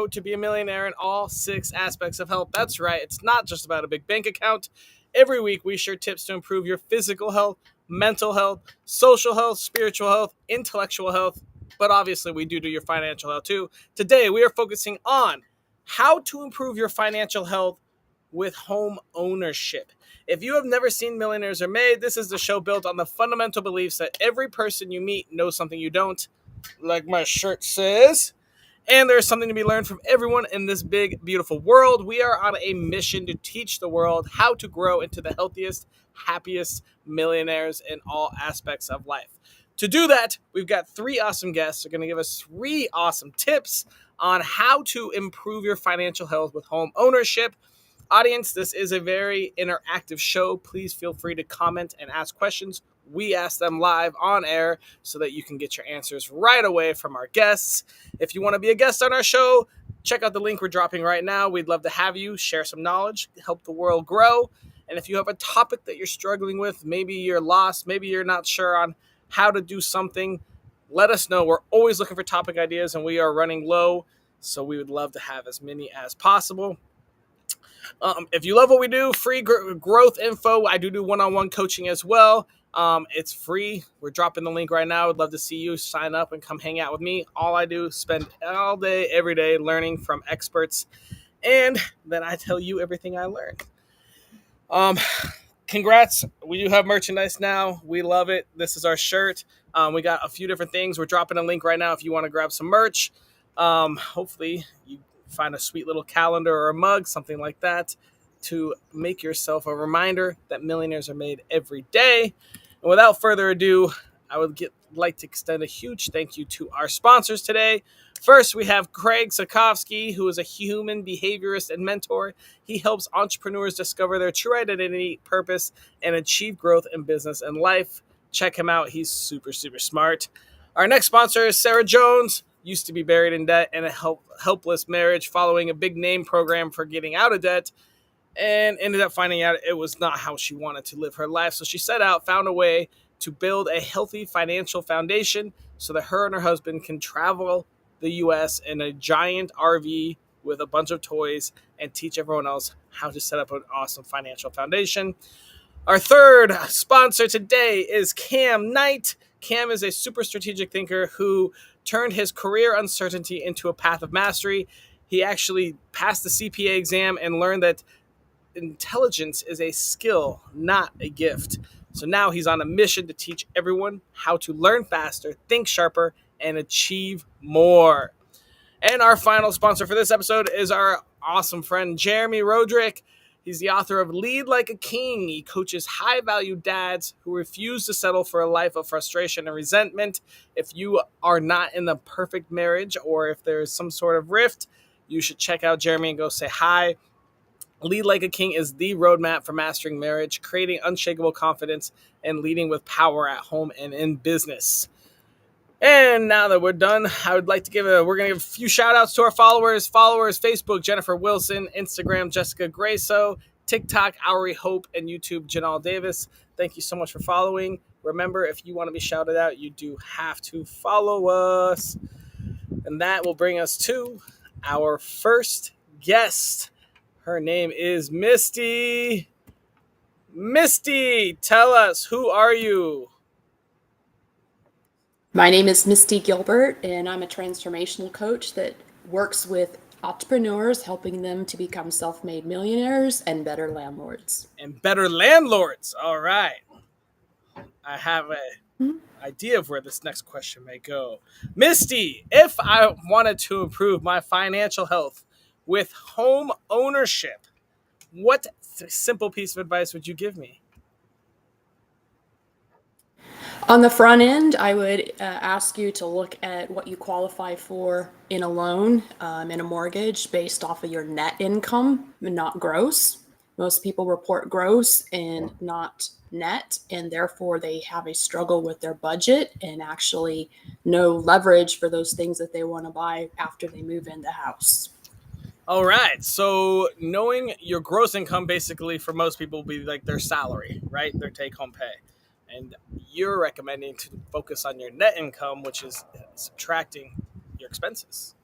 road to be a millionaire in all 6 aspects of health. That's right, it's not just about a big bank account. Every week, we share tips to improve your physical health, mental health, social health, spiritual health, intellectual health, but obviously, we do your financial health too. Today, we are focusing on how to improve your financial health with home ownership. If you have never seen Millionaires Are Made, this is the show built on the fundamental beliefs that every person you meet knows something you don't, like my shirt says. And there's something to be learned from everyone in this big, beautiful world. We are on a mission to teach the world how to grow into the healthiest, happiest millionaires in all aspects of life. To do that, we've got 3 awesome guests who are going to give us 3 awesome tips on how to improve your financial health with home ownership. Audience, this is a very interactive show. Please feel free to comment and ask questions. We ask them live on air so that you can get your answers right away from our guests. If you want to be a guest on our show, check out the link we're dropping right now. We'd love to have you share some knowledge, help the world grow. And if you have a topic that you're struggling with, maybe you're lost, maybe you're not sure on how to do something, let us know. We're always looking for topic ideas and we are running low, so we would love to have as many as possible. If you love what we do, free growth info. I do one-on-one coaching as well. It's free. We're dropping the link right now. I'd love to see you sign up and come hang out with me. All I do is spend all day, every day learning from experts. And then I tell you everything I learned. Congrats. We do have merchandise now. We love it. This is our shirt. We got a few different things. We're dropping a link right now if you want to grab some merch. Hopefully you find a sweet little calendar or a mug, something like that, to make yourself a reminder that millionaires are made every day. And without further ado, I would like to extend a huge thank you to our sponsors today. First, we have Craig Sakovsky, who is a human behaviorist and mentor. He helps entrepreneurs discover their true identity, purpose, and achieve growth in business and life. Check him out. He's super, super smart. Our next sponsor is Sarah Jones. Used to be buried in debt and a helpless marriage following a big name program for getting out of debt, and ended up finding out it was not how she wanted to live her life. So she set out, found a way to build a healthy financial foundation so that her and her husband can travel the U.S. in a giant RV with a bunch of toys and teach everyone else how to set up an awesome financial foundation. Our third sponsor today is Cam Knight. Cam is a super strategic thinker who turned his career uncertainty into a path of mastery. He actually passed the CPA exam and learned that intelligence is a skill, not a gift. So now he's on a mission to teach everyone how to learn faster, think sharper, and achieve more. And our final sponsor for this episode is our awesome friend, Jeremy Roderick. He's the author of Lead Like a King. He coaches high-value dads who refuse to settle for a life of frustration and resentment. If you are not in the perfect marriage or if there is some sort of rift, you should check out Jeremy and go say hi. Lead Like a King is the roadmap for mastering marriage, creating unshakable confidence, and leading with power at home and in business. And now that we're done, we're going to give a few shout outs to our followers. Facebook, Jennifer Wilson, Instagram, Jessica Grayso, TikTok, Aury Hope, and YouTube, Janelle Davis. Thank you so much for following. Remember, if you want to be shouted out, you do have to follow us. And that will bring us to our first guest. Her name is Misty. Misty, tell us, who are you? My name is Misty Gilbert, and I'm a transformational coach that works with entrepreneurs, helping them to become self-made millionaires and better landlords. And better landlords. All right. I have an idea of where this next question may go. Misty, if I wanted to improve my financial health with home ownership, what simple piece of advice would you give me? On the front end, I would ask you to look at what you qualify for in a loan, in a mortgage, based off of your net income, not gross. Most people report gross and not net, and therefore they have a struggle with their budget and actually no leverage for those things that they want to buy after they move in the house. All right. So knowing your gross income basically for most people will be like their salary, right? Their take home pay. And you're recommending to focus on your net income, which is subtracting your expenses.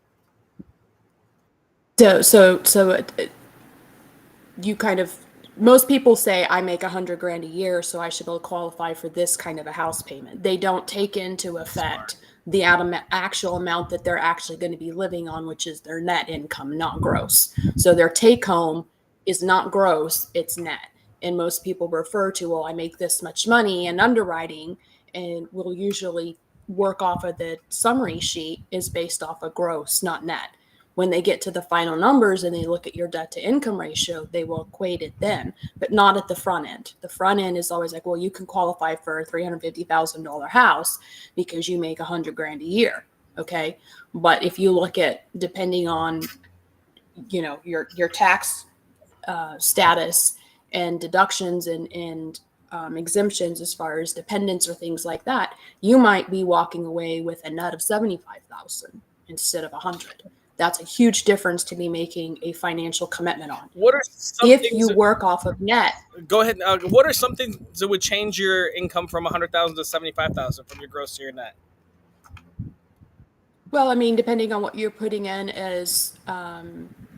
You kind of, most people say I make 100 grand a year, so I should qualify for this kind of a house payment. They don't take into Smart. effect the actual amount that they're actually going to be living on, which is their net income, not gross. So their take home is not gross, it's net. And most people refer to, well, I make this much money in underwriting, and will usually work off of the summary sheet is based off of gross, not net. When they get to the final numbers and they look at your debt to income ratio, they will equate it then, but not at the front end. The front end is always like, well, you can qualify for a $350,000 house because you make 100 grand a year. Okay. But if you look at, depending on, your tax status and deductions and exemptions as far as dependents or things like that, you might be walking away with a net of 75,000 instead of 100. That's a huge difference to be making a financial commitment on. What are some If things? you work off of net, Go ahead. What are some things that would change your income from 100,000 to 75,000 from your gross to your net? well, I mean, depending on what you're putting in as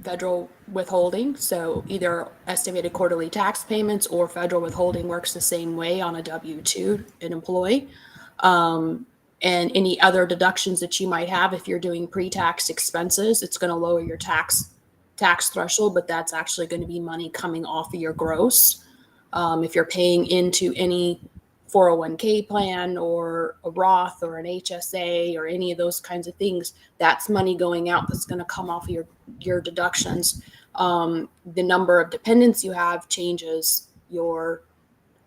federal withholding, so either estimated quarterly tax payments or federal withholding works the same way on a W-2, an employee. And any other deductions that you might have if you're doing pre-tax expenses, it's going to lower your tax threshold, but that's actually going to be money coming off of your gross. If you're paying into any 401k plan or a Roth or an HSA or any of those kinds of things, that's money going out that's going to come off of your deductions. The number of dependents you have changes your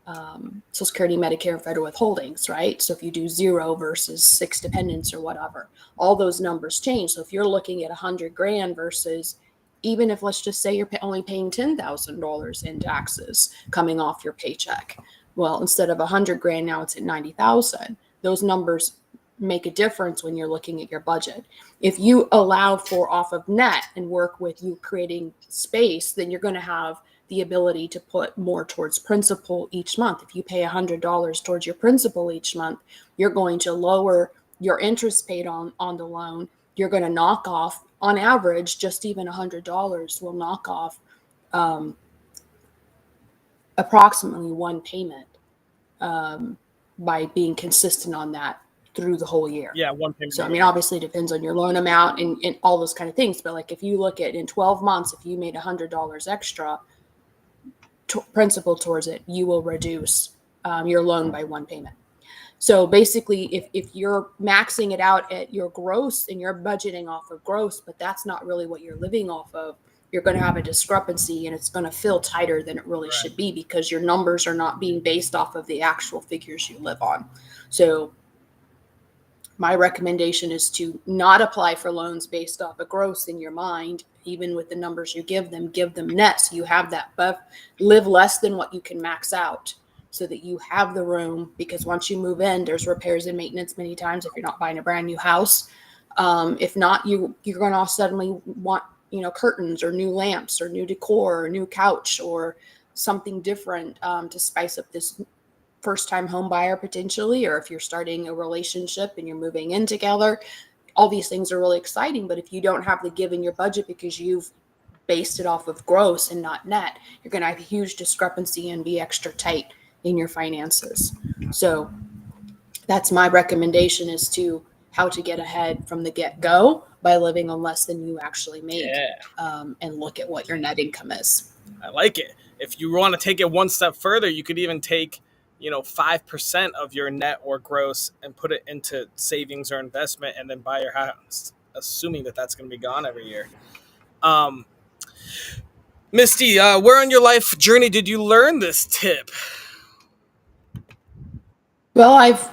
Social Security, Medicare, and federal withholdings, right? So if you do 0 versus 6 dependents or whatever, all those numbers change. So if you're looking at 100 grand versus, even if, let's just say, you're only paying $10,000 in taxes coming off your paycheck, well, instead of 100 grand, now it's at 90,000. Those numbers make a difference when you're looking at your budget. If you allow for off of net and work with you creating space, then you're going to have the ability to put more towards principal each month. If you pay $100 towards your principal each month, you're going to lower your interest paid on the loan. You're going to knock off, on average, just even $100 will knock off approximately one payment by being consistent on that through the whole year. Yeah, one payment. So, I mean, obviously it depends on your loan amount and all those kind of things. But like if you look at in 12 months, if you made $100 extra principal towards it, you will reduce your loan by one payment. So basically, if you're maxing it out at your gross and you're budgeting off of gross, but that's not really what you're living off of, you're going to have a discrepancy and it's going to feel tighter than it really should be because your numbers are not being based off of the actual figures you live on. So my recommendation is to not apply for loans based off of gross in your mind. Even with the numbers you give them net. So you have that live less than what you can max out so that you have the room, because once you move in, there's repairs and maintenance many times if you're not buying a brand new house. If not, you're going to suddenly want, curtains or new lamps or new decor or new couch or something different to spice up this first-time home buyer potentially, or if you're starting a relationship and you're moving in together. All these things are really exciting, but if you don't have the give in your budget because you've based it off of gross and not net, you're going to have a huge discrepancy and be extra tight in your finances. So that's my recommendation, is to how to get ahead from the get-go by living on less than you actually make. And look at what your net income is. I like it. If you want to take it one step further, you could even take 5% of your net or gross and put it into savings or investment and then buy your house, assuming that that's going to be gone every year. Misty, where on your life journey did you learn this tip? Well, I've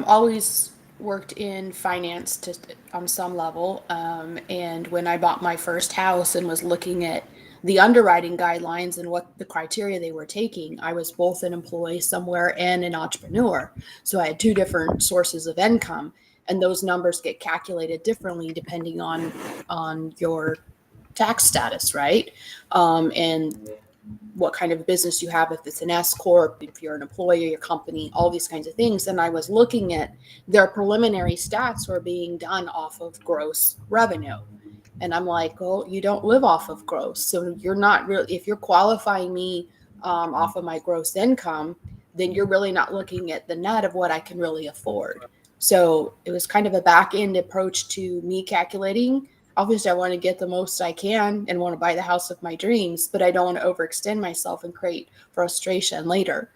always worked in finance on some level. And when I bought my first house and was looking at the underwriting guidelines and what the criteria they were taking, I was both an employee somewhere and an entrepreneur. So I had two different sources of income, and those numbers get calculated differently depending on your tax status, right? And what kind of business you have, if it's an S corp, if you're an employee, your company, all these kinds of things. And I was looking at their preliminary stats were being done off of gross revenue. And I'm like, well, you don't live off of gross. So you're not really, if you're qualifying me off of my gross income, then you're really not looking at the net of what I can really afford. So it was kind of a back end approach to me calculating. Obviously, I want to get the most I can and want to buy the house of my dreams, but I don't want to overextend myself and create frustration later.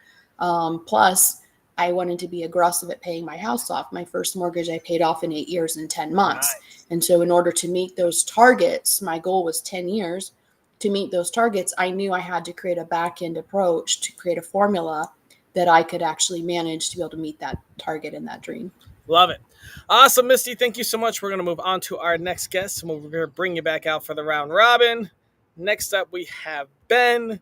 Plus, I wanted to be aggressive at paying my house off. My first mortgage I paid off in 8 years and 10 months. Nice. And so, in order to meet those targets, my goal was 10 years. To meet those targets, I knew I had to create a back end approach to create a formula that I could actually manage to be able to meet that target and that dream. Love it. Awesome, Misty. Thank you so much. We're going to move on to our next guest, and we're going to bring you back out for the round robin. Next up, we have Ben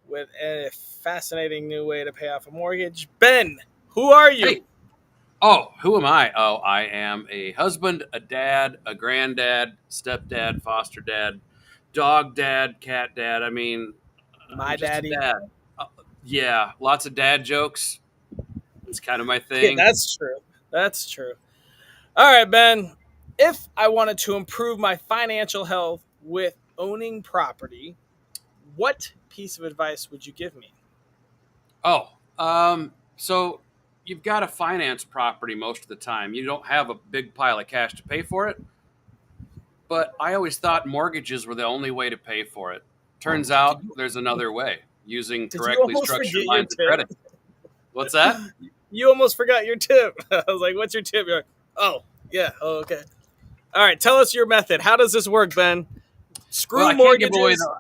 with a fascinating new way to pay off a mortgage. Ben, who are Hey, you? who am I? Oh, I am a husband, a dad, a granddad, stepdad, foster dad, dog dad, cat dad. I mean, My I'm just a daddy. dad. Uh, yeah, lots of dad jokes. It's kind of my Yeah, thing. that's true. That's true. All right, Ben. If I wanted to improve my financial health with owning property, what piece of advice would you give me? Oh, so you've got to finance property most of the time. You don't have a big pile of cash to pay for it. But I always thought mortgages were the only way to pay for it. Turns Did out you there's another way using did you correctly almost structured forget your lines of tip? credit. What's that? You almost forgot your tip. I was like, "What's your tip?" You're like, "Oh, yeah, oh, okay." All right, tell us your method. How does this work, Ben? Well, Screw I can't give away mortgages. the.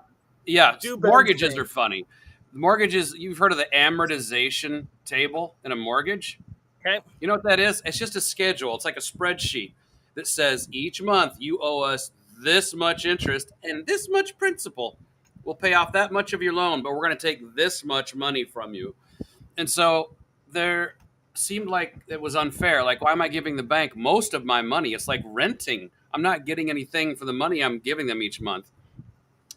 Yeah, Do Ben's mortgages thing. are funny. Mortgages, you've heard of the amortization table in a mortgage? Okay. You know what that is? It's just a schedule. It's like a spreadsheet that says each month you owe us this much interest and this much principal. We'll pay off that much of your loan, but we're going to take this much money from you. And so there seemed like it was unfair. Like, why am I giving the bank most of my money? It's like renting. I'm not getting anything for the money I'm giving them each month.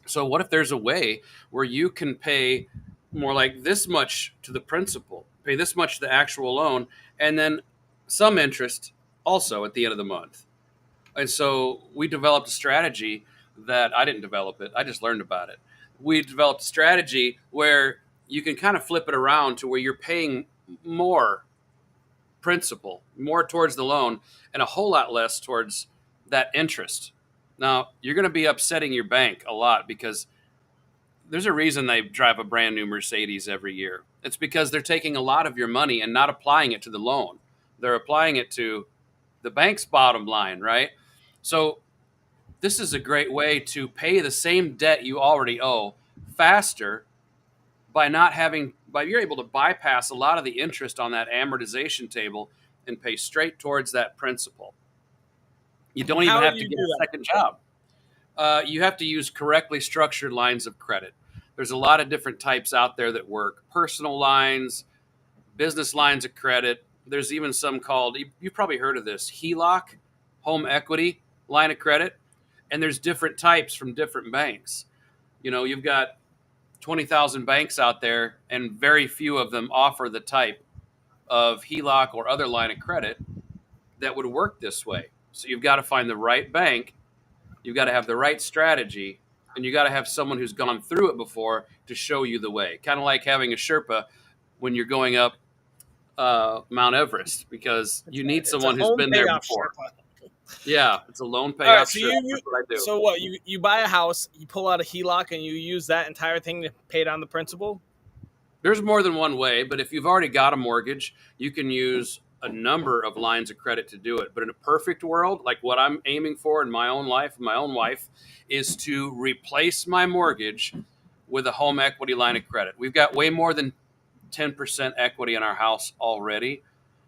So, what if there's a way where you can pay more like this much to the principal, pay this much to the actual loan, and then some interest also at the end of the month? And so we developed a strategy that I didn't develop it, I just learned about it. We developed a strategy where you can kind of flip it around to where you're paying more principal, more towards the loan, and a whole lot less towards that interest. Now, you're going to be upsetting your bank a lot because there's a reason they drive a brand new Mercedes every year. It's because they're taking a lot of your money and not applying it to the loan. They're applying it to the bank's bottom line, right? So this is a great way to pay the same debt you already owe faster by not having by you're able to bypass a lot of the interest on that amortization table and pay straight towards that principal. You And don't even how do have to you get do a that? second job. You have to use correctly structured lines of credit. There's a lot of different types out there that work: personal lines, business lines of credit. There's even some called, you've probably heard of this, HELOC, home equity line of credit. And there's different types from different banks. You know, you've got 20,000 banks out there, and very few of them offer the type of HELOC or other line of credit that would work this way. So you've got to find the right bank, you've got to have the right strategy, and you got to have someone who's gone through it before to show you the way. Kind of like having a Sherpa when you're going up Mount Everest, because That's you right. need It's a someone who's home been there payoff before. Sherpa. Yeah, it's a loan All right, payoff so Sherpa. you That's what I do. so what you buy a house, you pull out a HELOC, and you use that entire thing to pay down the principal. There's more than one way, but if you've already got a mortgage, you can use a number of lines of credit to do it. But in a perfect world, like what I'm aiming for in my own life, my own wife, is to replace my mortgage with a home equity line of credit. We've got way more than 10% equity in our house already.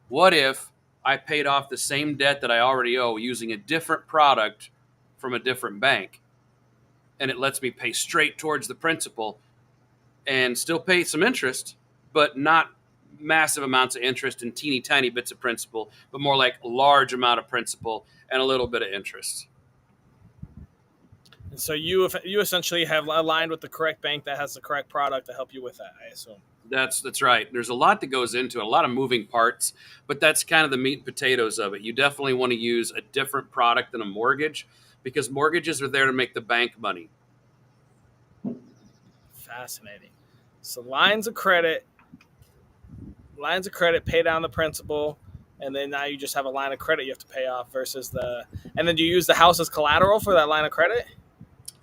What if I paid off the same debt that I already owe using a different product from a different bank, and it lets me pay straight towards the principal and still pay some interest, but not massive amounts of interest and teeny tiny bits of principal, but more like large amount of principal and a little bit of interest. And so you essentially have aligned with the correct bank that has the correct product to help you with that. I assume. That's right. There's a lot that goes into it, a lot of moving parts, but that's kind of the meat and potatoes of it. You definitely want to use a different product than a mortgage, because mortgages are there to make the bank money. Fascinating. So lines of credit pay down the principal, and then now you just have a line of credit you have to pay off versus and then do you use the house as collateral for that line of credit?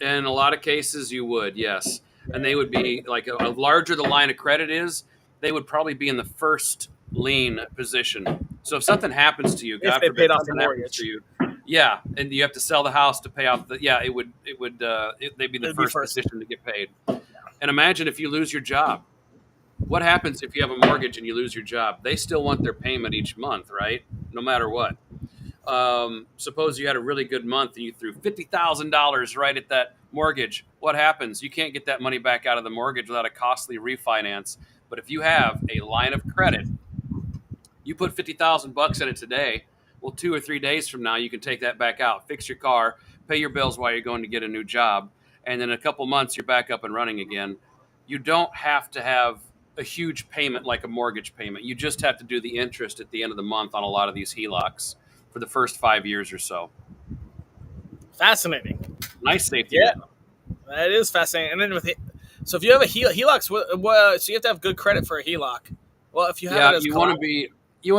In a lot of cases, you would, yes. And they would be like a larger the line of credit is, they would probably be in the first lien position. So if something happens to you, If God they forbid paid off the something happens mortgage. to you, yeah, and you have to sell the house to pay off they'd be the It'd be first first. position to get paid. And imagine if you lose your job. What happens if you have a mortgage and you lose your job? They still want their payment each month, right? No matter what. Suppose you had a really good month and you threw $50,000 right at that mortgage. What happens? You can't get that money back out of the mortgage without a costly refinance. But if you have a line of credit, you put $50,000 in it today. Well, 2 or 3 days from now, you can take that back out, fix your car, pay your bills while you're going to get a new job, and in a couple months, you're back up and running again. You don't have to have a huge payment like a mortgage payment. You just have to do the interest at the end of the month on a lot of these HELOCs for the first 5 years or so. Fascinating. Nice safety Yeah. net. That is fascinating. And then so if you have a HELOC, so you have to have good credit for a HELOC. Well, if you have Yeah, it as you want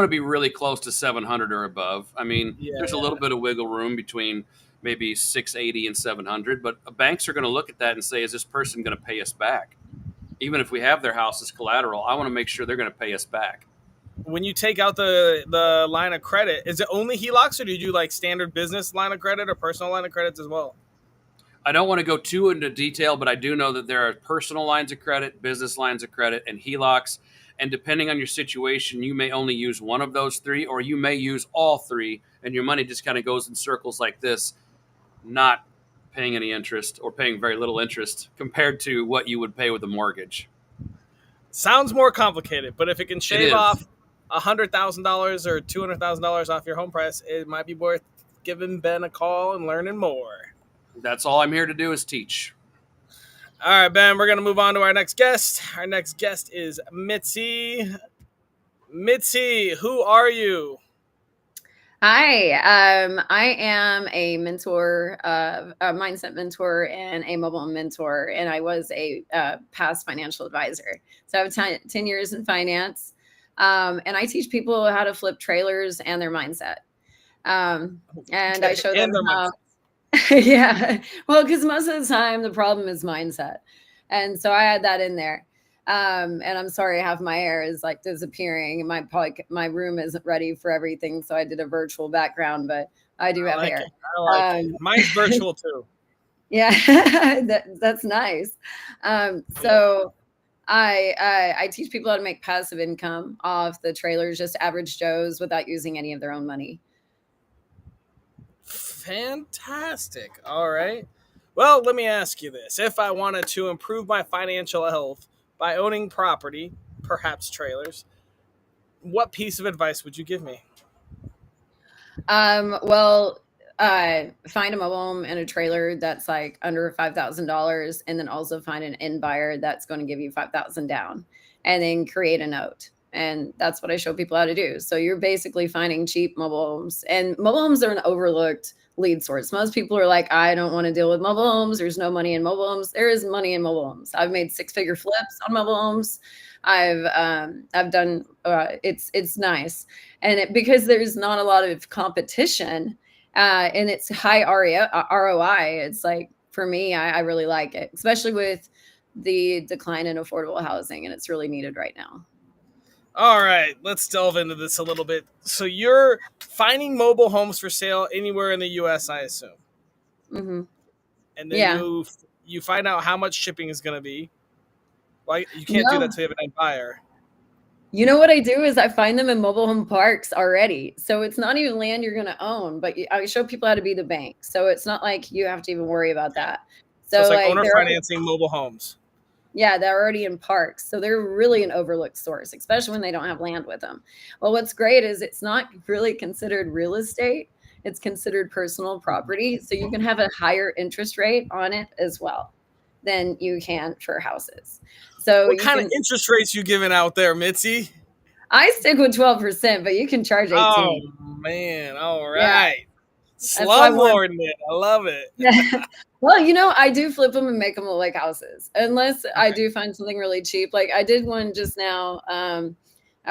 to be really close to 700 or above. I mean, there's a little bit of wiggle room between maybe 680 and 700, but banks are going to look at that and say, is this person going to pay us back? Even if we have their house as collateral, I want to make sure they're going to pay us back. When you take out the line of credit, is it only HELOCs or do you do like standard business line of credit or personal line of credits as well? I don't want to go too into detail, but I do know that there are personal lines of credit, business lines of credit, and HELOCs. And depending on your situation, you may only use one of those three, or you may use all three, and your money just kind of goes in circles like this, not paying any interest or paying very little interest compared to what you would pay with a mortgage. Sounds more complicated, but if it can shave is. off $100,000 or $200,000 off your home price, it might be worth giving Ben a call and learning more. That's all I'm here to do is teach. All right, Ben, we're going to move on to our next guest. Our next guest is Mitzi. Mitzi, who are you? Hi, I am a mentor, a mindset mentor, and a mobile mentor, and I was a past financial advisor. So I have 10 years in finance, and I teach people how to flip trailers and their mindset. And I show them how. Yeah, well, because most of the time the problem is mindset, and so I had that in there. And I'm sorry, half my hair is like disappearing. My room isn't ready for everything, so I did a virtual background, but I do have hair. I like it. Mine's virtual too. Yeah, that's nice. So I teach people how to make passive income off the trailers, just average Joes, without using any of their own money. Fantastic. All right. Well, let me ask you this. If I wanted to improve my financial health by owning property, perhaps trailers, what piece of advice would you give me? Well, find a mobile home and a trailer that's like under $5,000, and then also find an end buyer that's going to give you $5,000 down, and then create a note. And that's what I show people how to do. So you're basically finding cheap mobile homes, and mobile homes are an overlooked lead source. Most people are like, I don't want to deal with mobile homes. There's no money in mobile homes. There is money in mobile homes. I've made 6-figure flips on mobile homes. I've done, it's nice. And because there's not a lot of competition, and it's high ROI, it's like, for me, I really like it, especially with the decline in affordable housing, and it's really needed right now. All right, let's delve into this a little bit. So you're finding mobile homes for sale anywhere in the U.S., I assume. Mm-hmm. And then you find out how much shipping is going to be. Well, you can't do that till you have an end buyer. You know what I do is I find them in mobile home parks already. So it's not even land you're going to own, but I show people how to be the bank. So it's not like you have to even worry about that. So it's like owner financing mobile homes. Yeah, they're already in parks. So they're really an overlooked source, especially when they don't have land with them. Well, what's great is it's not really considered real estate. It's considered personal property. So you can have a higher interest rate on it as well than you can for houses. So what kind of interest rates you giving out there, Mitzi? I stick with 12%, but you can charge 18%. Oh, man. All right. That's why I want. Slumlording it. I love it. Well, I do flip them and make them look like houses, unless I do find something really cheap. Like I did one just now.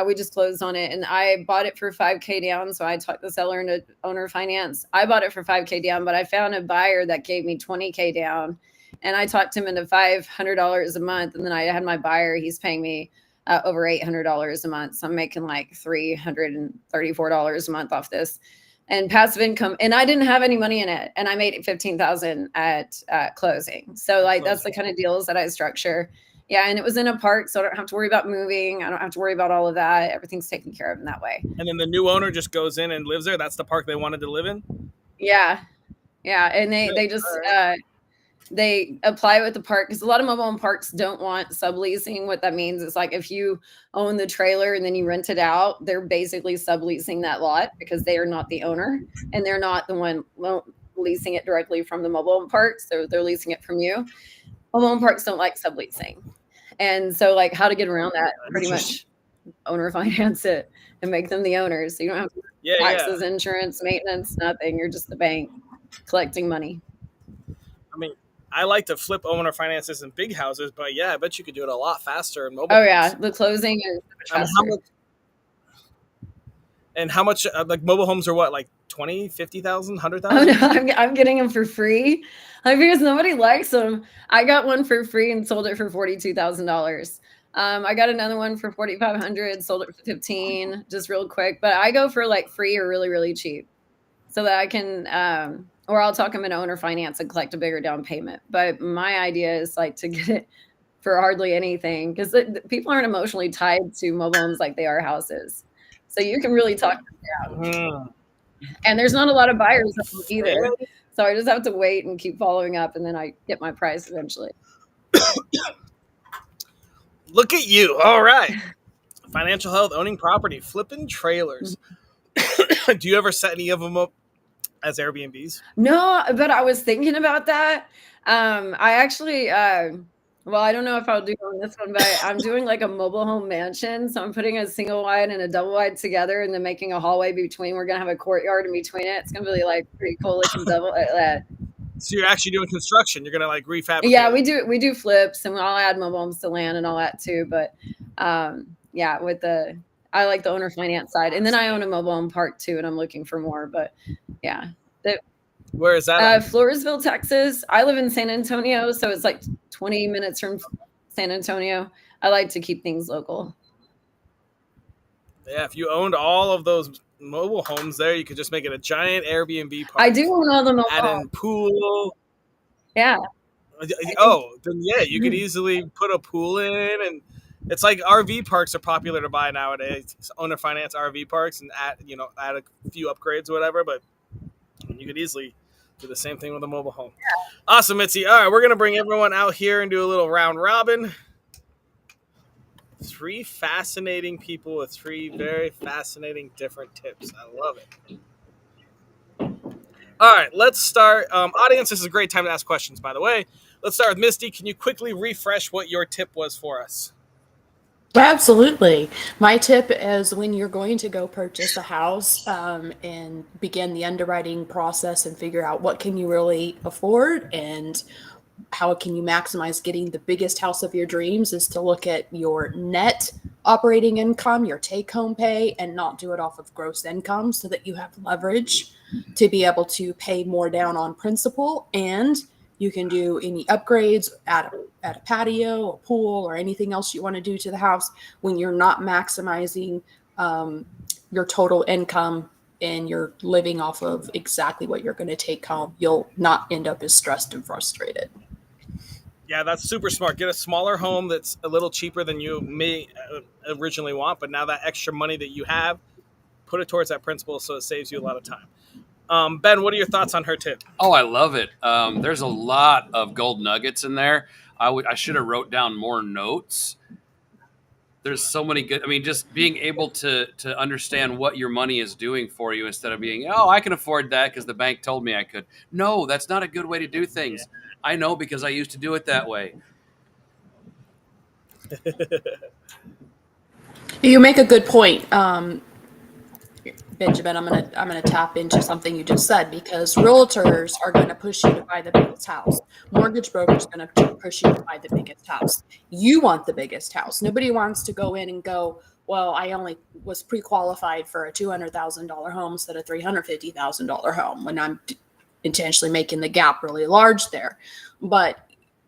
We just closed on it, and I bought it for $5K down. So I talked the seller into owner finance. I bought it for $5K down, but I found a buyer that gave me $20K down, and I talked him into $500 a month. And then I had my buyer; he's paying me over $800 a month. So I'm making like $334 a month off this. And passive income, and I didn't have any money in it, and I made it 15,000 at closing. So like that's the kind of deals that I structure. Yeah, and it was in a park, so I don't have to worry about moving. I don't have to worry about all of that. Everything's taken care of in that way. And then the new owner just goes in and lives there. That's the park they wanted to live in. Yeah, and they just they apply with the park, because a lot of mobile home parks don't want subleasing. What that means is like if you own the trailer and then you rent it out, they're basically subleasing that lot because they are not the owner and they're not the one leasing it directly from the mobile home park. So they're leasing it from you. Mobile home parks don't like subleasing. And so like how to get around that, pretty much owner finance it and make them the owners. So you don't have taxes, insurance, maintenance, nothing. You're just the bank collecting money. I mean, I like to flip owner finances in big houses, but yeah, I bet you could do it a lot faster in mobile. Oh yeah, the closing is faster. How much like mobile homes are what, like 20, 50,000, 100,000? Oh no, I'm getting them for free. Like because nobody likes them. I got one for free and sold it for $42,000. I got another one for $4,500, sold it for $15,000, just real quick. But I go for like free or really, really cheap, so that I can or I'll talk them into owner finance and collect a bigger down payment. But my idea is like to get it for hardly anything, because people aren't emotionally tied to mobile homes like they are houses. So you can really talk them down. And there's not a lot of buyers either. So I just have to wait and keep following up, and then I get my price eventually. Look at you. All right. Financial health, owning property, flipping trailers. Do you ever set any of them up as Airbnbs? No, but I was thinking about that. I actually, well, I don't know if I'll do on this one, but I'm doing like a mobile home mansion. So I'm putting a single wide and a double wide together, and then making a hallway between. We're gonna have a courtyard in between it. It's gonna be like pretty cool looking double. So you're actually doing construction. You're gonna like refabricate. Yeah, we do flips, and I'll add mobile homes to land and all that too. But yeah, I like the owner finance side, and then I own a mobile home park too, and I'm looking for more. But yeah. Where is that? Floresville, Texas. I live in San Antonio, so it's like 20 minutes from San Antonio. I like to keep things local. Yeah, if you owned all of those mobile homes there, you could just make it a giant Airbnb park. I do own all the mobile homes. Add in pool. Yeah. Oh, then yeah, you could easily put a pool in, and it's like RV parks are popular to buy nowadays. Owner finance RV parks, and add a few upgrades or whatever, but you could easily do the same thing with a mobile home. Yeah. Awesome, Mitzi. All right, we're going to bring everyone out here and do a little round robin. 3 fascinating people with 3 very fascinating different tips. I love it. All right, let's start. Audience, this is a great time to ask questions, by the way. Let's start with Misty. Can you quickly refresh what your tip was for us? Absolutely. My tip is when you're going to go purchase a house and begin the underwriting process and figure out what can you really afford and how can you maximize getting the biggest house of your dreams, is to look at your net operating income, your take-home pay, and not do it off of gross income, so that you have leverage to be able to pay more down on principal, and you can do any upgrades, add a patio, a pool, or anything else you want to do to the house when you're not maximizing your total income and you're living off of exactly what you're going to take home. You'll not end up as stressed and frustrated. Yeah, that's super smart. Get a smaller home that's a little cheaper than you may originally want, but now that extra money that you have, put it towards that principal so it saves you a lot of time. Ben, what are your thoughts on her tip? Oh, I love it. There's a lot of gold nuggets in there. I should have wrote down more notes. There's so many good. I mean, just being able to understand what your money is doing for you, instead of being, oh, I can afford that because the bank told me I could. No, that's not a good way to do things. Yeah. I know, because I used to do it that way. You make a good point. Benjamin, I'm gonna tap into something you just said, because realtors are going to push you to buy the biggest house. Mortgage brokers are going to push you to buy the biggest house. You want the biggest house. Nobody wants to go in and go, well, I only was pre-qualified for a $200,000 home instead of $350,000 home, when I'm intentionally making the gap really large there. But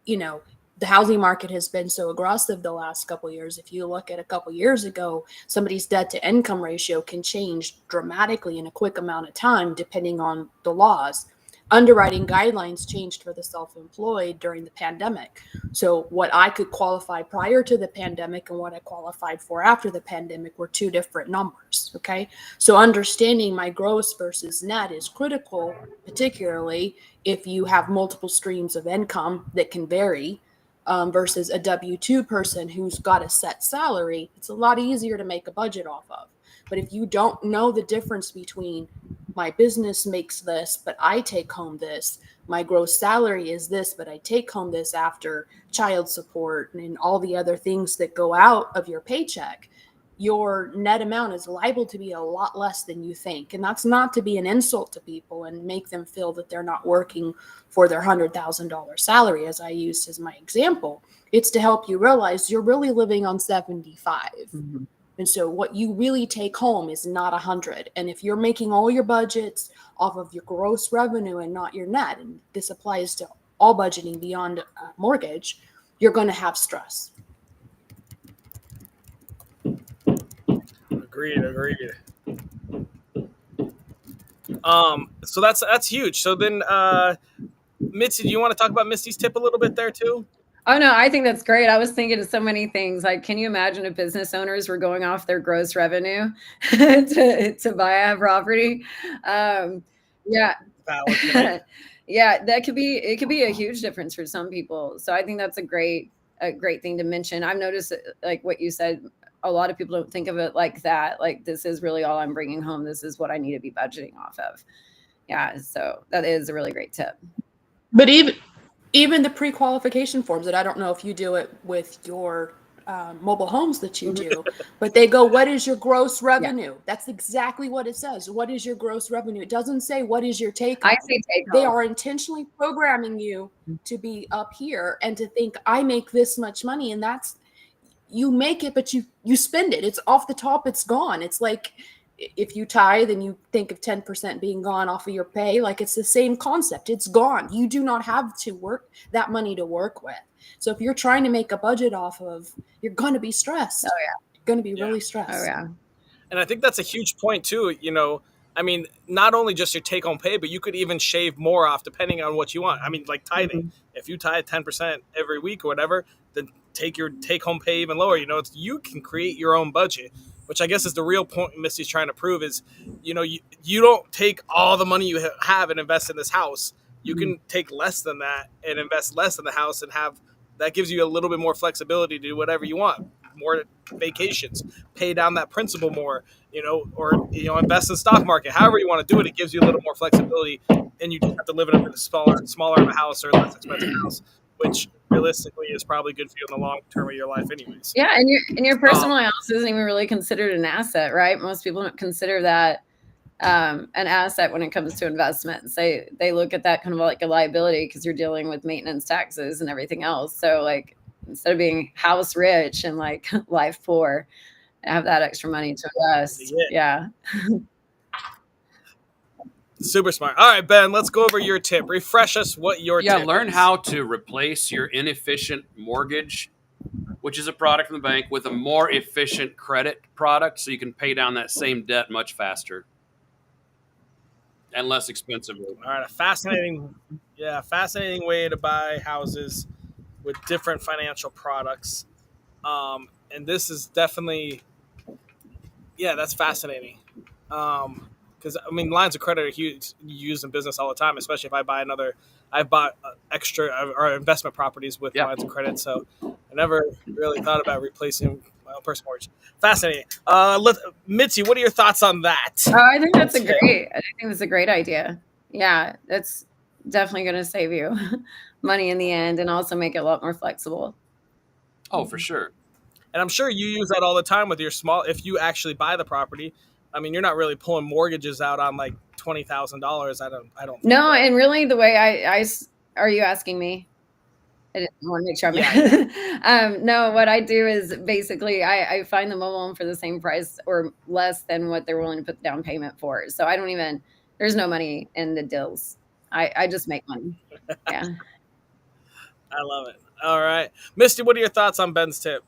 the housing market has been so aggressive the last couple of years. If you look at a couple of years ago, somebody's debt to income ratio can change dramatically in a quick amount of time, depending on the laws. Underwriting guidelines changed for the self-employed during the pandemic. So what I could qualify prior to the pandemic and what I qualified for after the pandemic were two different numbers. Okay. So understanding my gross versus net is critical, particularly if you have multiple streams of income that can vary. Versus a W-2 person who's got a set salary, it's a lot easier to make a budget off of. But if you don't know the difference between my business makes this, but I take home this, my gross salary is this, but I take home this after child support and all the other things that go out of your paycheck, your net amount is liable to be a lot less than you think. And that's not to be an insult to people and make them feel that they're not working for their $100,000 salary, as I used as my example. It's to help you realize you're really living on 75. Mm-hmm. And so what you really take home is not 100. And if you're making all your budgets off of your gross revenue and not your net, and this applies to all budgeting beyond mortgage, you're going to have stress. Agreed. So that's huge. So then, Mitzi, do you want to talk about Misty's tip a little bit there too? Oh no, I think that's great. I was thinking of so many things. Like, can you imagine if business owners were going off their gross revenue to buy a property? Yeah. Yeah, it could be a huge difference for some people. So I think that's a great thing to mention. I've noticed, like what you said, a lot of people don't think of it like that. Like, this is really all I'm bringing home. This is what I need to be budgeting off of. Yeah. So that is a really great tip. But even the pre-qualification forms, that I don't know if you do it with your mobile homes that you do, but they go, what is your gross revenue? Yeah. That's exactly what it says. What is your gross revenue? It doesn't say what is your take home. I say take home. They are intentionally programming you to be up here and to think, I make this much money, and that's, you make it, but you spend it. It's off the top. It's gone. It's like if you tithe and you think of 10% being gone off of your pay, like it's the same concept. It's gone. You do not have to work that money to work with. So if you're trying to make a budget off of, you're going to be stressed. Oh yeah. You're going to be really stressed. Oh yeah. And I think that's a huge point too. I mean, not only just your take home pay, but you could even shave more off depending on what you want. I mean, like tithing. Mm-hmm. If you tithe 10% every week or whatever, then take your take home pay even lower. You can create your own budget, which I guess is the real point Misty's trying to prove is, you don't take all the money you have and invest in this house. You can take less than that and invest less in the house and that gives you a little bit more flexibility to do whatever you want. More vacations, pay down that principal more, or invest in the stock market. However you want to do it, it gives you a little more flexibility, and you just have to live in a smaller of a house or less expensive house, which realistically is probably good for you in the long term of your life, anyways. Yeah, and your personal house isn't even really considered an asset, right? Most people don't consider that an asset when it comes to investments. They look at that kind of like a liability because you're dealing with maintenance, taxes, and everything else. So like, instead of being house rich and like life poor, have that extra money to invest. Yeah. Super smart. All right, Ben, let's go over your tip. Refresh us what your tip learn is. How to replace your inefficient mortgage, which is a product from the bank, with a more efficient credit product so you can pay down that same debt much faster and less expensively. All right, a fascinating way to buy houses with different financial products. And this is definitely, that's fascinating. Because lines of credit are huge, used in business all the time, especially if I've bought extra or investment properties with lines of credit. So I never really thought about replacing my own personal mortgage. Fascinating. Mitzi, what are your thoughts on that? I think that's a great idea. Yeah, that's definitely going to save you money in the end and also make it a lot more flexible. Oh, for sure. And I'm sure you use that all the time with your if you actually buy the property, I mean, you're not really pulling mortgages out on like $20,000. I don't. No, and really the way are you asking me? I just want to make sure I'm Yeah. no, what I do is basically I find the mobile home for the same price or less than what they're willing to put down payment for. So I don't even there's no money in the deals. I just make money. Yeah. I love it. All right, Misty, what are your thoughts on Ben's tip?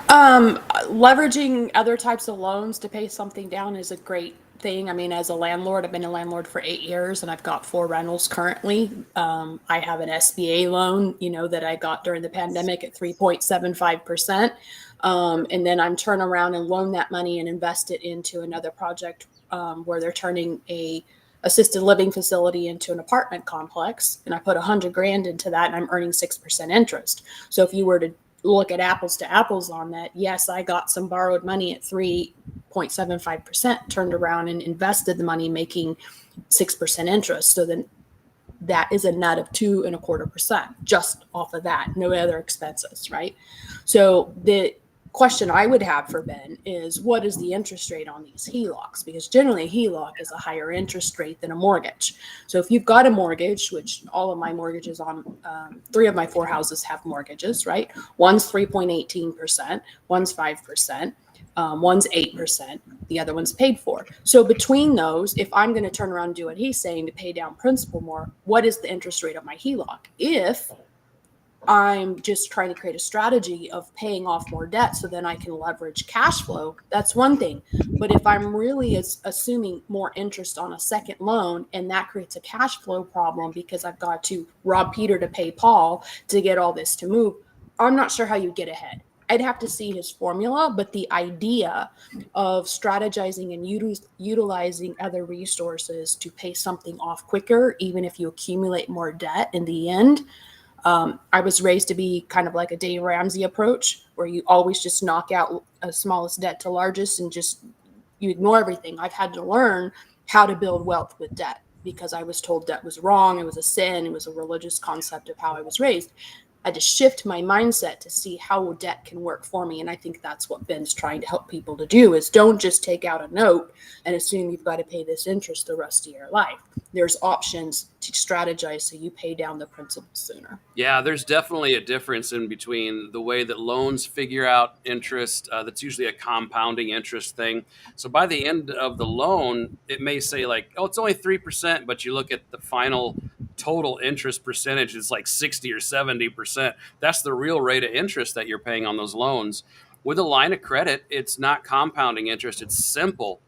Leveraging other types of loans to pay something down is a great thing. I mean, as a landlord, I've been a landlord for 8 years and I've got 4 rentals currently. I have an SBA loan, that I got during the pandemic at 3.75%. And then I'm turn around and loan that money and invest it into another project where they're turning a assisted living facility into an apartment complex. And I put 100 grand into that and I'm earning 6% interest. So if you were to look at apples to apples on that, yes, I got some borrowed money at 3.75%, turned around and invested the money, making 6% interest. So then that is a net of 2.25% just off of that, no other expenses, right? So the question I would have for Ben is, what is the interest rate on these HELOCs? Because generally a HELOC is a higher interest rate than a mortgage. So if you've got a mortgage, which all of my mortgages on 3 of my 4 houses have mortgages, right? One's 3.18%, one's 5%, one's 8%, the other one's paid for. So between those, if I'm going to turn around and do what he's saying to pay down principal more, what is the interest rate of my HELOC? If I'm just trying to create a strategy of paying off more debt so then I can leverage cash flow, that's one thing. But if I'm really assuming more interest on a second loan and that creates a cash flow problem because I've got to rob Peter to pay Paul to get all this to move, I'm not sure how you get ahead. I'd have to see his formula, but the idea of strategizing and utilizing other resources to pay something off quicker, even if you accumulate more debt in the end, I was raised to be kind of like a Dave Ramsey approach, where you always just knock out a smallest debt to largest and just you ignore everything. I've had to learn how to build wealth with debt because I was told debt was wrong. It was a sin. It was a religious concept of how I was raised. I had to shift my mindset to see how debt can work for me. And I think that's what Ben's trying to help people to do is don't just take out a note and assume you've got to pay this interest the rest of your life. There's options to strategize so you pay down the principal sooner. Yeah, there's definitely a difference in between the way that loans figure out interest. That's usually a compounding interest thing. So by the end of the loan, it may say like, oh, it's only 3%, but you look at the final total interest percentage, it's like 60 or 70%. That's the real rate of interest that you're paying on those loans. With a line of credit, it's not compounding interest. It's simple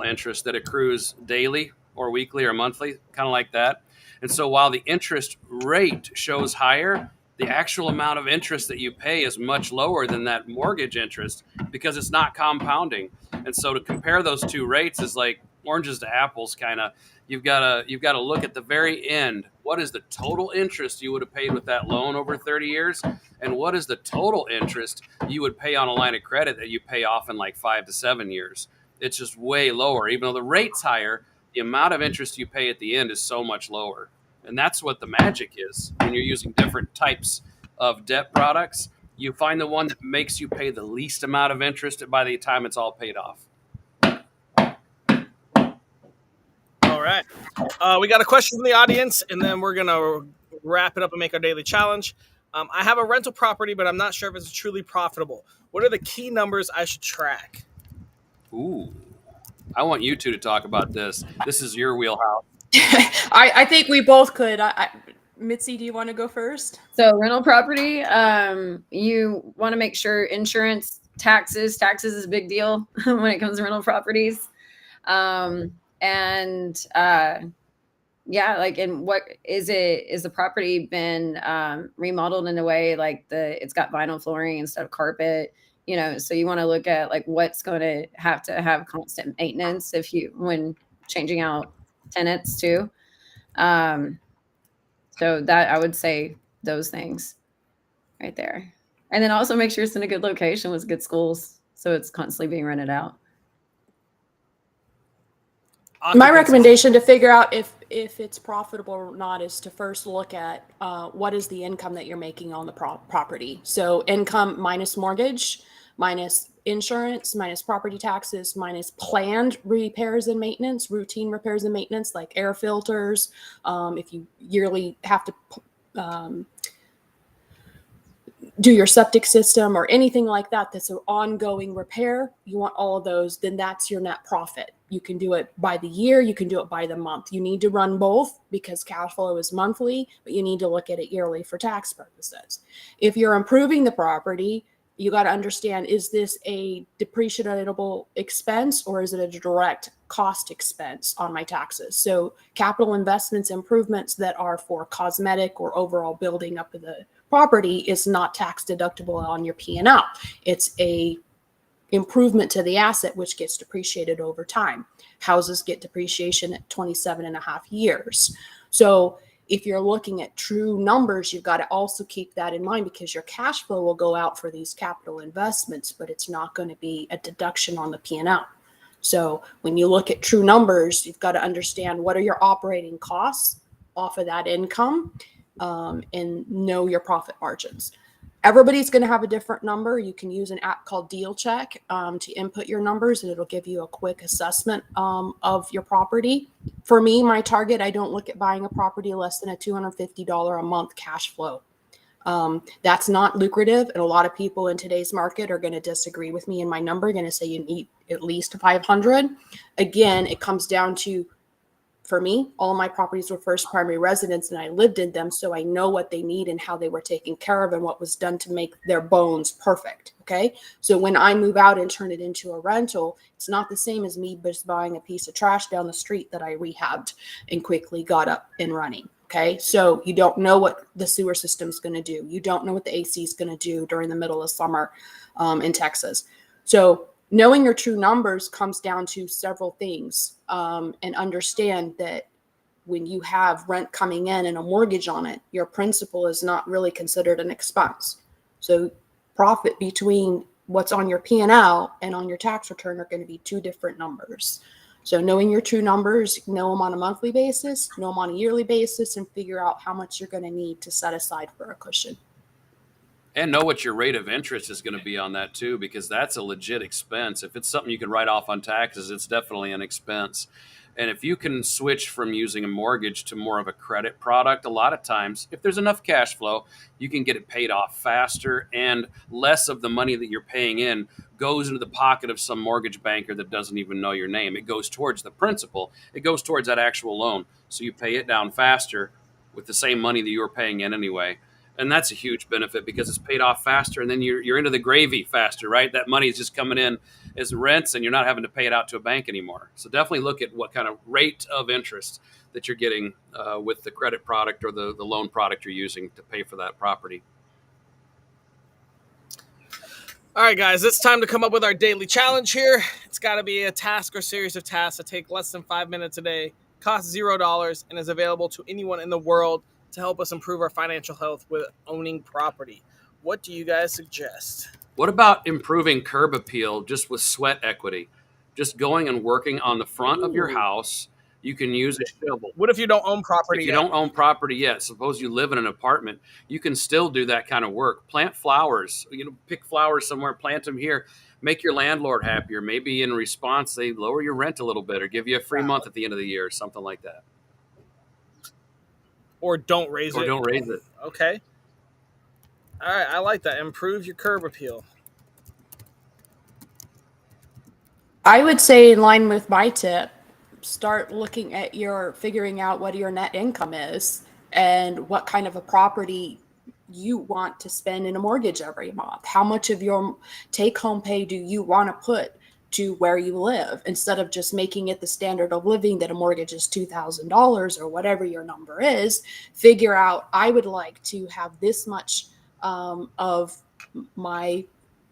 interest that accrues daily or weekly or monthly, kind of like that. And so while the interest rate shows higher, the actual amount of interest that you pay is much lower than that mortgage interest because it's not compounding. And so to compare those two rates is like oranges to apples kind of. You've got to look at the very end. What is the total interest you would have paid with that loan over 30 years? And what is the total interest you would pay on a line of credit that you pay off in like 5 to 7 years? It's just way lower. Even though the rate's higher, the amount of interest you pay at the end is so much lower. And that's what the magic is when you're using different types of debt products. You find the one that makes you pay the least amount of interest by the time it's all paid off. All right. We got a question from the audience, and then we're going to wrap it up and make our daily challenge. I have a rental property, but I'm not sure if it's truly profitable. What are the key numbers I should track? Ooh, I want you two to talk about this. This is your wheelhouse. I think we both could. Mitzi, do you want to go first? So rental property, you want to make sure insurance, taxes is a big deal when it comes to rental properties. And what is the property been remodeled in a way like it's got vinyl flooring instead of carpet, so you want to look at like what's going to have constant maintenance when changing out tenants too. So that I would say those things right there. And then also make sure it's in a good location with good schools so it's constantly being rented out. My recommendation to figure out if it's profitable or not is to first look at what is the income that you're making on the property. So income minus mortgage, minus insurance, minus property taxes, minus planned repairs and maintenance, routine repairs and maintenance like air filters. If you yearly have to do your septic system or anything like that that's an ongoing repair, you want all of those, then that's your net profit. You can do it by the year, you can do it by the month. You need to run both because cash flow is monthly, but you need to look at it yearly for tax purposes. If you're improving the property, you got to understand, is this a depreciable expense or is it a direct cost expense on my taxes? So capital investments, improvements that are for cosmetic or overall building up of the property is not tax deductible on your P&L. It's a improvement to the asset, which gets depreciated over time. Houses get depreciation at 27 and a half years. So if you're looking at true numbers, you've got to also keep that in mind because your cash flow will go out for these capital investments, but it's not going to be a deduction on the P&L. So when you look at true numbers, you've got to understand what are your operating costs off of that income, and know your profit margins. Everybody's going to have a different number. You can use an app called Deal Check to input your numbers, and it'll give you a quick assessment of your property. For me, my target, I don't look at buying a property less than a $250 a month cash flow. That's not lucrative, and a lot of people in today's market are going to disagree with me and my number, going to say you need at least 500. Again, it comes down to, for me, all my properties were first primary residence and I lived in them. So I know what they need and how they were taken care of and what was done to make their bones perfect. Okay. So when I move out and turn it into a rental, it's not the same as me just buying a piece of trash down the street that I rehabbed and quickly got up and running. Okay. So you don't know what the sewer system is going to do. You don't know what the AC is going to do during the middle of summer in Texas. So knowing your true numbers comes down to several things, and understand that when you have rent coming in and a mortgage on it, your principal is not really considered an expense. So profit between what's on your P&L and on your tax return are going to be two different numbers. So knowing your true numbers, know them on a monthly basis, know them on a yearly basis, and figure out how much you're going to need to set aside for a cushion. And know what your rate of interest is going to be on that too, because that's a legit expense. If it's something you can write off on taxes, it's definitely an expense. And if you can switch from using a mortgage to more of a credit product, a lot of times, if there's enough cash flow, you can get it paid off faster, and less of the money that you're paying in goes into the pocket of some mortgage banker that doesn't even know your name. It goes towards the principal. It goes towards that actual loan. So you pay it down faster with the same money that you were paying in anyway. And that's a huge benefit because it's paid off faster, and then you're into the gravy faster, right? That money is just coming in as rents, and you're not having to pay it out to a bank anymore. So definitely look at what kind of rate of interest that you're getting with the credit product or the loan product you're using to pay for that property. All right, guys, it's time to come up with our daily challenge here. It's got to be a task or series of tasks that take less than 5 minutes a day, costs $0, and is available to anyone in the world to help us improve our financial health with owning property. What do you guys suggest? What about improving curb appeal just with sweat equity? Just going and working on the front of your house. You can use a shovel. What if you don't own property If you yet? don't own property yet, suppose you live in an apartment, you can still do that kind of work. Plant flowers, pick flowers somewhere, plant them here. Make your landlord happier. Maybe in response, they lower your rent a little bit or give you a free month at the end of the year or something like that. Or don't raise it. Or don't raise it. Okay. All right, I like that. Improve your curb appeal. I would say, in line with my tip, start looking at figuring out what your net income is and what kind of a property you want to spend in a mortgage every month. How much of your take-home pay do you want to put to where you live, instead of just making it the standard of living that a mortgage is $2,000 or whatever your number is. Figure out, I would like to have this much of my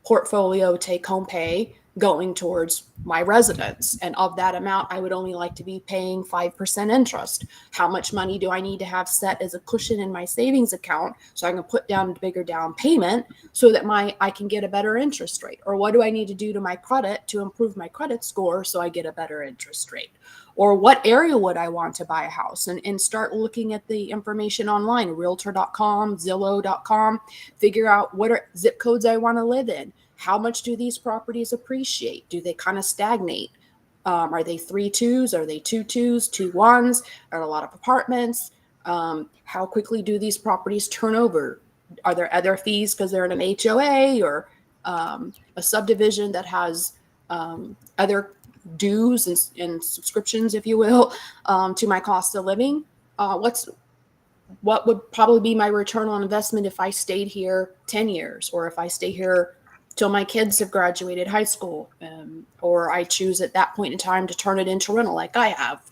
portfolio take-home pay going towards my residence. And of that amount, I would only like to be paying 5% interest. How much money do I need to have set as a cushion in my savings account so I can put down a bigger down payment so that I can get a better interest rate? Or what do I need to do to my credit to improve my credit score so I get a better interest rate? Or what area would I want to buy a house? And start looking at the information online, realtor.com, zillow.com, figure out what are zip codes I want to live in. How much do these properties appreciate? Do they kind of stagnate? Are they 3.2s? Are they 2.2s, 2.1s? Are a lot of apartments? How quickly do these properties turn over? Are there other fees because they're in an HOA or a subdivision that has other dues and subscriptions, if you will, to my cost of living? What would probably be my return on investment if I stayed here 10 years, or if I stay here till my kids have graduated high school, or I choose at that point in time to turn it into rental like I have,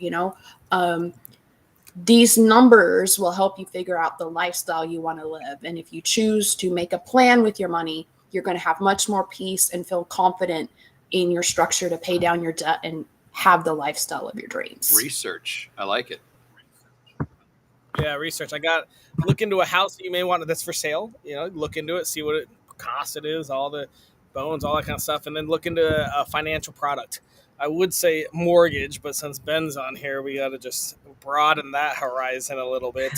these numbers will help you figure out the lifestyle you want to live. And if you choose to make a plan with your money, you're going to have much more peace and feel confident in your structure to pay down your debt and have the lifestyle of your dreams. Research. I like it. Yeah, research. Look into a house that you may want that's for sale. Look into it, see what it cost it is, all the bones, all that kind of stuff, and then look into a financial product. I would say mortgage, but since Ben's on here, we got to just broaden that horizon a little bit.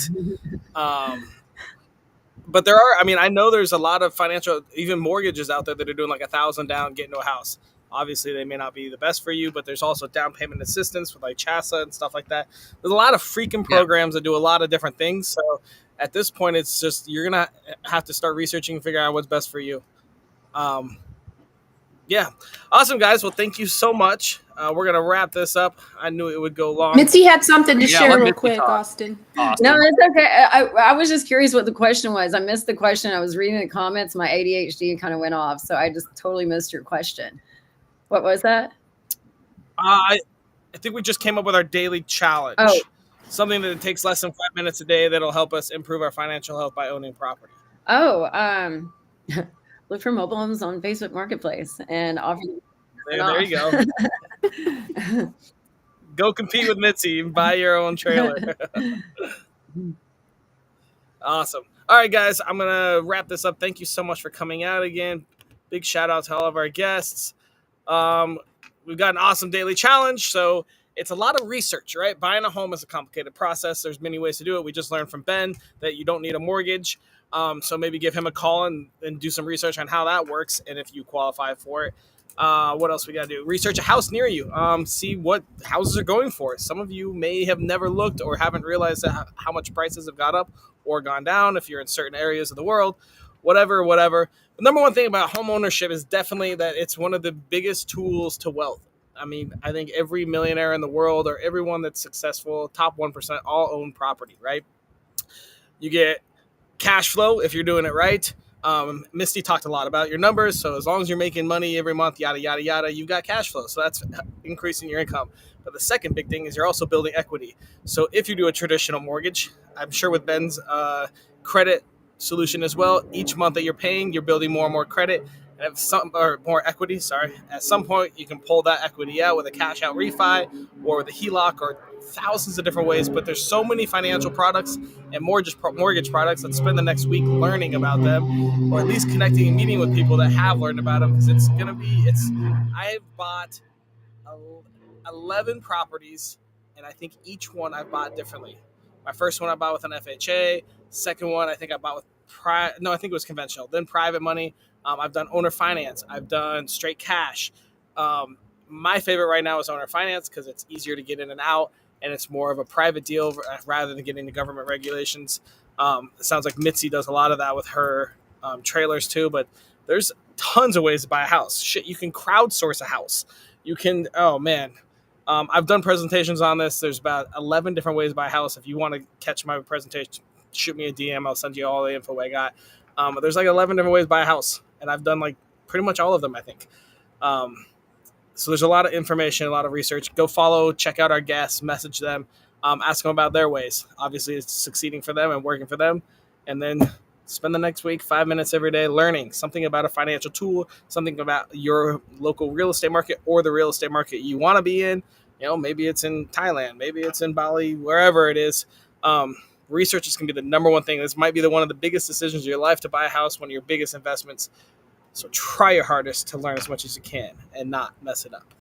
But I know there's a lot of financial, even mortgages out there that are doing like $1,000 down, get into a house. Obviously, they may not be the best for you, but there's also down payment assistance with like CHASA and stuff like that. There's a lot of freaking programs that do a lot of different things. So at this point, it's just you're going to have to start researching and figuring out what's best for you. Yeah. Awesome, guys. Well, thank you so much. We're going to wrap this up. I knew it would go long. Mitzi had something to share let real Mitzi quick, talk. Austin. No, it's okay. I was just curious what the question was. I missed the question. I was reading the comments. My ADHD kind of went off. So I just totally missed your question. What was that? I think we just came up with our daily challenge. Oh. Something that takes less than 5 minutes a day that'll help us improve our financial health by owning property. Look for mobile homes on Facebook Marketplace and offer. There you go. Go compete with Mitzi and buy your own trailer. Awesome. All right, guys, I'm going to wrap this up. Thank you so much for coming out again. Big shout out to all of our guests. We've got an awesome daily challenge. So it's a lot of research, right? Buying a home is a complicated process. There's many ways to do it. We just learned from Ben that you don't need a mortgage. So maybe give him a call and do some research on how that works and if you qualify for it. What else we got to do? Research a house near you. See what houses are going for. Some of you may have never looked or haven't realized how much prices have gone up or gone down if you're in certain areas of the world. Whatever. The number one thing about home ownership is definitely that it's one of the biggest tools to wealth. I mean, I think every millionaire in the world or everyone that's successful, top 1%, all own property, right? You get cash flow if you're doing it right. Misty talked a lot about your numbers. So as long as you're making money every month, yada, yada, yada, you've got cash flow. So that's increasing your income. But the second big thing is you're also building equity. So if you do a traditional mortgage, I'm sure with Ben's credit solution as well, each month that you're paying, you're building more and more credit and more equity. At some point, you can pull that equity out with a cash out refi or with a HELOC or thousands of different ways. But there's so many financial products and mortgage products. Let's spend the next week learning about them, or at least connecting and meeting with people that have learned about them, because I've bought 11 properties, and I think each one I bought differently. My first one I bought with an FHA. Second one I think I bought with I think it was conventional. Then private money. I've done owner finance. I've done straight cash. My favorite right now is owner finance because it's easier to get in and out, and it's more of a private deal rather than getting the government regulations. It sounds like Mitzi does a lot of that with her trailers too, but there's tons of ways to buy a house. Shit, you can crowdsource a house. You can, I've done presentations on this. There's about 11 different ways to buy a house. If you want to catch my presentation, shoot me a DM. I'll send you all the info I got. But there's like 11 different ways to buy a house, and I've done like pretty much all of them, I think. So there's a lot of information, a lot of research. Go follow, check out our guests, message them, ask them about their ways. Obviously, it's succeeding for them and working for them. And then spend the next week, 5 minutes every day, learning something about a financial tool, something about your local real estate market or the real estate market you want to be in. Maybe it's in Thailand, maybe it's in Bali, wherever it is. Research is going to be the number one thing. This might be one of the biggest decisions of your life to buy a house, one of your biggest investments. So try your hardest to learn as much as you can and not mess it up.